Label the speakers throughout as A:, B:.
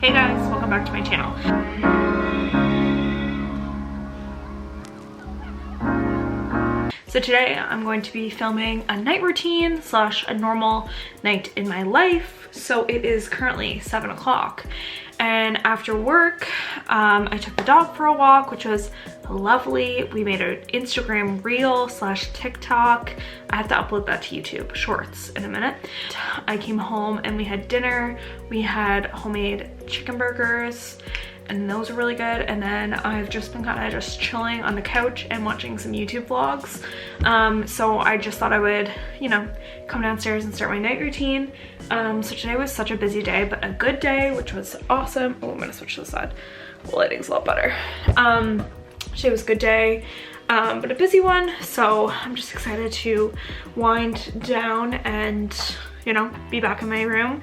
A: Hey guys, welcome back to my channel. So today I'm going to be filming a night routine slash a normal night in my life. So it is currently 7 o'clock and after work I took the dog for a walk, which was lovely. We made an Instagram reel slash TikTok. I have to upload that to YouTube Shorts in a minute. I came home and we had dinner. We had homemade chicken burgers and those are really good. And then I've just been kind of just chilling on the couch and watching some YouTube vlogs. So I just thought I would, you know, come downstairs and start my night routine. So today was such a busy day, but a good day, which was awesome. Oh, I'm gonna switch to the side. The lighting's a lot better. Today was a good day, but a busy one. So I'm just excited to wind down and, you know, be back in my room.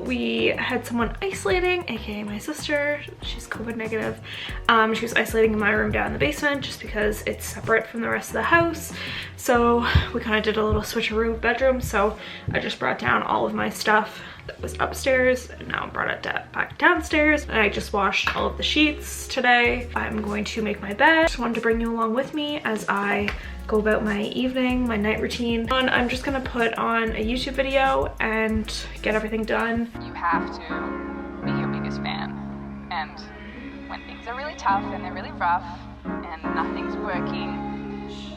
A: We had someone isolating, aka my sister. She's COVID negative. She was isolating in my room down in the basement just because it's separate from the rest of the house. So we kind of did a little switcheroo bedroom. So I just brought down all of my stuff that was upstairs and now brought it back downstairs. And I just washed all of the sheets today. I'm going to make my bed. Just wanted to bring you along with me as I go about my evening, my night routine. I'm just gonna put on a YouTube video and get everything done.
B: You have to be your biggest fan. And when things are really tough and they're really rough and nothing's working,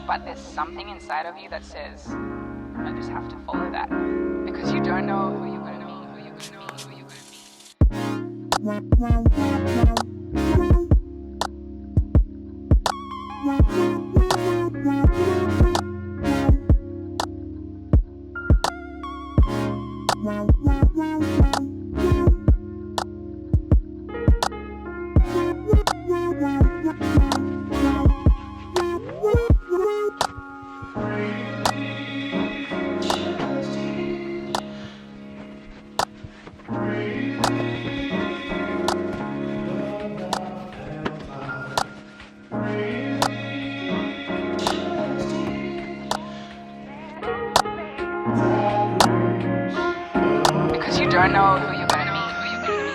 B: but there's something inside of you that says, I just have to follow that. Because you don't know who you're gonna meet, who you're gonna meet, who you're don't know who you're gonna meet, who you're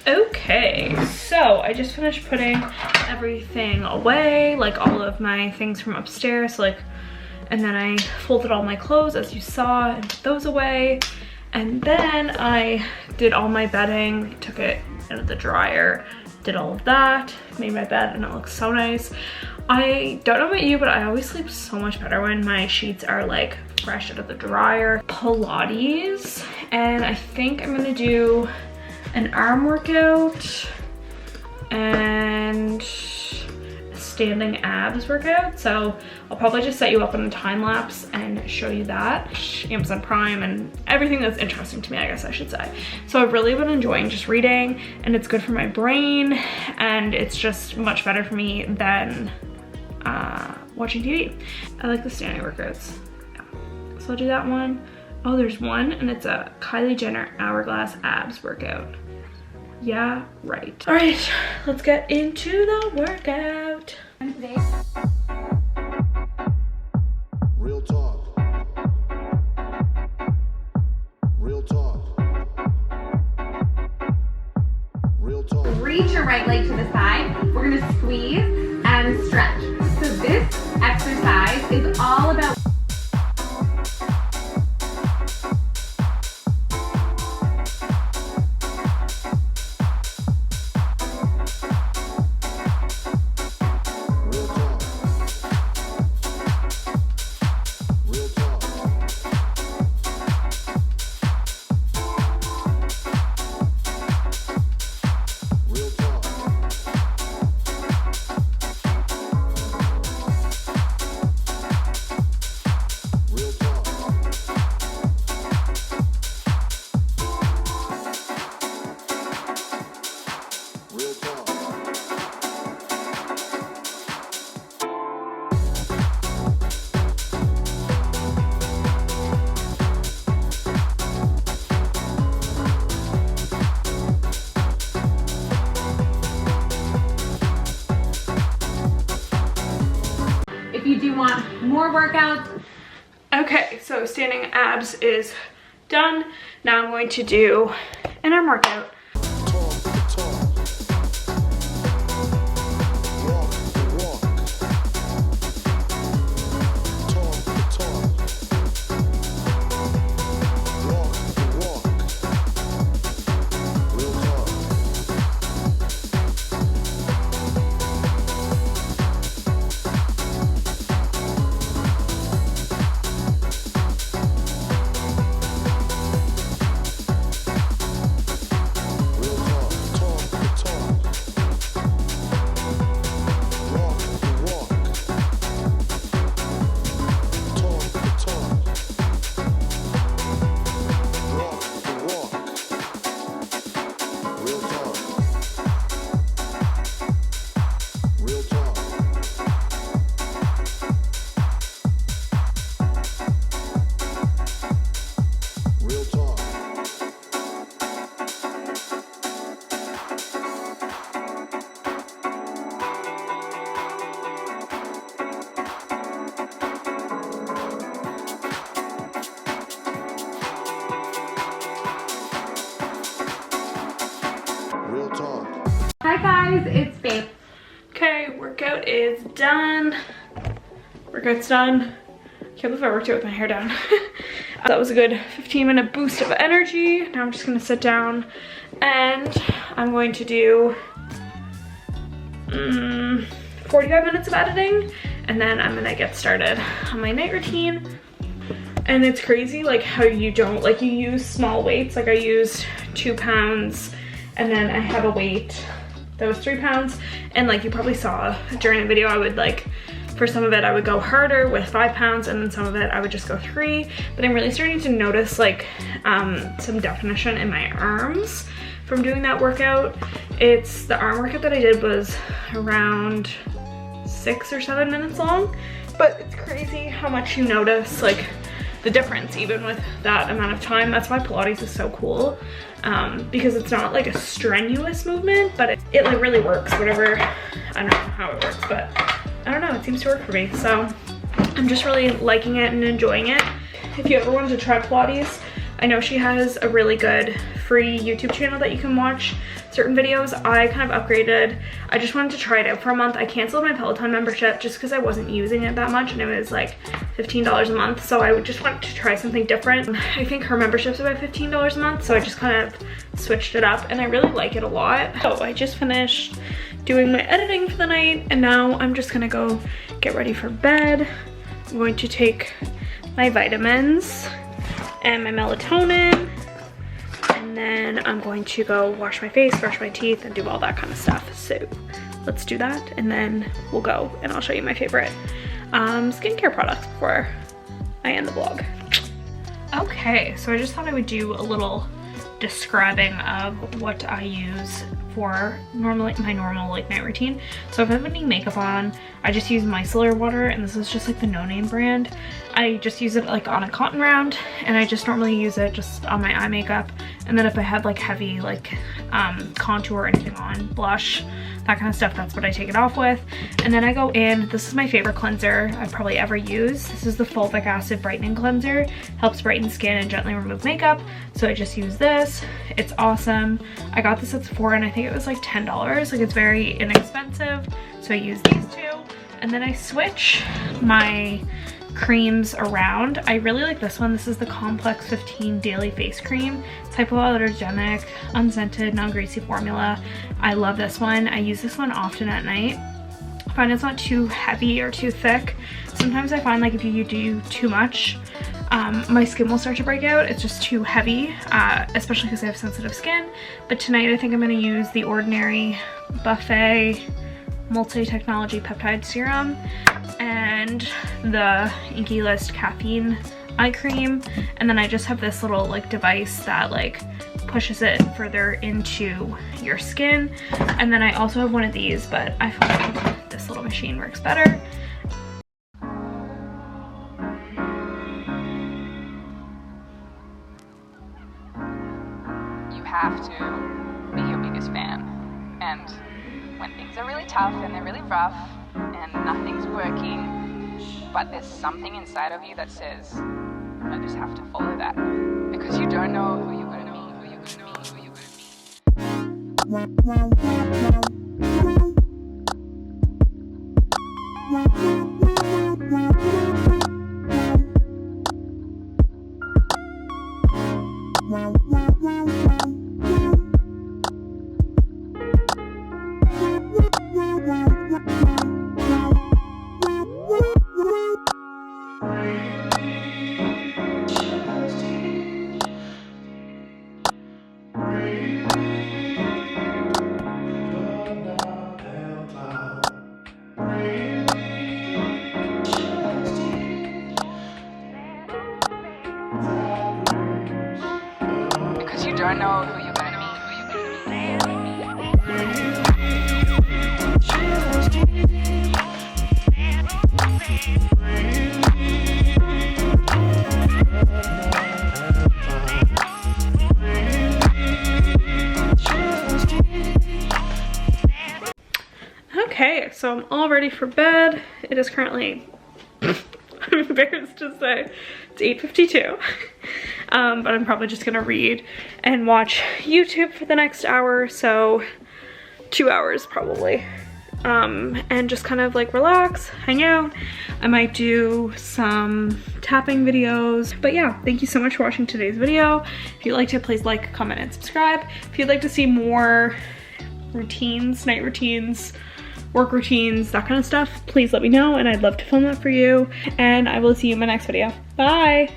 A: Okay, so I just finished putting everything away, like all of my things from upstairs, and then I folded all my clothes as you saw and put those away. And then I did all my bedding, took it out of the dryer, did all of that, made my bed, and it looks so nice. I don't know about you, but I always sleep so much better when my sheets are like fresh out of the dryer. Pilates, and I think I'm gonna do an arm workout and a standing abs workout. So I'll probably just set you up on a time lapse and show you that. Amazon Prime and everything that's interesting to me, I guess I should say. So I've really been enjoying just reading, and it's good for my brain, and it's just much better for me than watching TV. I like the standing workouts. Yeah. So I'll do that one. Oh, there's one, and it's a Kylie Jenner hourglass abs workout. Yeah, right. All right, let's get into the workout.
C: Real talk. Real talk. Real talk.
D: Reach your right leg to the side. We're gonna squeeze and stretch. So this exercise is all about more workouts.
A: Okay, so standing abs is done. Now I'm going to do an arm workout.
D: Hi guys, it's Babe.
A: Okay, workout is done. Workout's done. Can't believe I worked out with my hair down. That was a good 15-minute boost of energy. Now I'm just gonna sit down and I'm going to do 45 minutes of editing, and then I'm gonna get started on my night routine. And it's crazy like how you don't, like you use small weights. Like I used 2 pounds, and then I have a weight that was 3 pounds, and like you probably saw during the video, I would like, for some of it I would go harder with 5 pounds, and then some of it I would just go 3. But I'm really starting to notice like some definition in my arms from doing that workout. It's the arm workout that I did was around 6 or 7 minutes long, but it's crazy how much you notice like the difference even with that amount of time. That's why Pilates is so cool, because it's not like a strenuous movement, but it like really works, whatever. I don't know how it works, but I don't know, it seems to work for me. So I'm just really liking it and enjoying it. If you ever wanted to try Pilates, I know she has a really good free YouTube channel that you can watch certain videos. I kind of upgraded. I just wanted to try it out for a month. I canceled my Peloton membership just because I wasn't using it that much, and it was like $15 a month. So I just wanted to try something different. I think her membership's about $15 a month, so I just kind of switched it up, and I really like it a lot. So I just finished doing my editing for the night, and now I'm just gonna go get ready for bed. I'm going to take my vitamins and my melatonin, and then I'm going to go wash my face, brush my teeth, and do all that kind of stuff. So let's do that, and then we'll go and I'll show you my favorite skincare products before I end the vlog. Okay, so I just thought I would do a little describing of what I use for my normal like night routine. So if I have any makeup on, I just use micellar water, and this is just like the No Name brand. I just use it like on a cotton round, and I just normally use it just on my eye makeup. And then if I have like heavy like contour or anything on, blush, that kind of stuff, that's what I take it off with. And then I go in, this is my favorite cleanser I've probably ever used. This is the fulvic acid brightening cleanser. Helps brighten skin and gently remove makeup. So I just use this. It's awesome. I got this at Sephora, and I think it was like $10. Like it's very inexpensive. So I use these two, and then I switch my creams around. I really like this one. This is the Complex 15 Daily Face Cream. It's hypoallergenic, unscented, non-greasy formula. I love this one. I use this one often at night. I find it's not too heavy or too thick. Sometimes I find like if you do too much, my skin will start to break out. It's just too heavy, especially because I have sensitive skin. But tonight I think I'm going to use the Ordinary Buffet Multi-Technology Peptide Serum and the Inkey List Caffeine Eye Cream. And then I just have this little like device that like pushes it further into your skin. And then I also have one of these, but I find this little machine works better.
B: You have to be your biggest fan. And when things are really tough and they're really rough and nothing's working, but there's something inside of you that says, I just have to follow that. Because you don't know who you're going to meet, who you're going to meet, who you're going because you don't know who you're going to meet, who you're going
A: Okay, so I'm all ready for bed. It is currently, I'm embarrassed to say, it's 8:52. But I'm probably just gonna read and watch YouTube for the next hour, so 2 hours probably. And just kind of like relax, hang out. I might do some tapping videos. But yeah, thank you so much for watching today's video. If you liked it, please like, comment, and subscribe. If you'd like to see more routines, night routines, work routines, that kind of stuff, please let me know and I'd love to film that for you. And I will see you in my next video. Bye!